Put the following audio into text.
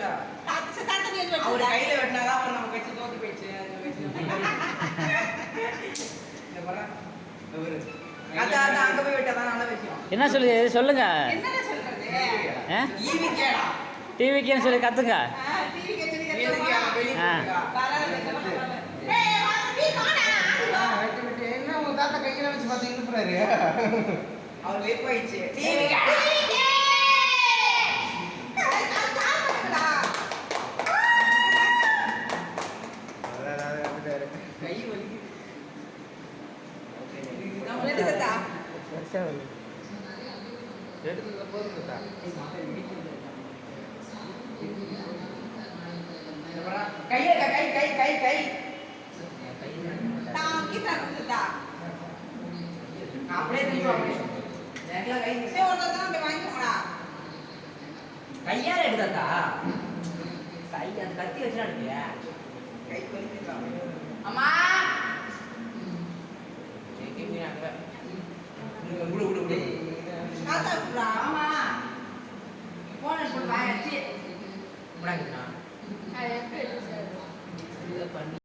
அவர் கையில வெட்டினாதான் அவர் நம்ம கட்சி தோத்து போயிடுச்சு. அங்க போய் விட்டாதான் நல்ல விஷயம். என்ன சொல்லு சொல்லுங்க. டிவிக்கேன்னு சொல்லி கத்துங்க. என்ன உங்க தாத்தா கையில வச்சு பாத்தீங்கன்னு அவர் வெயிப்பாயிடுச்சு. கை வலிக்குது. எடுத்து போதும் கை கை கை கை கை அப்படியே கையால எடுத்தாத்தா கை அந்த கத்தி வச்சுனா எடுப்பியா கை அம்மா ஆமா போன வாயாச்சு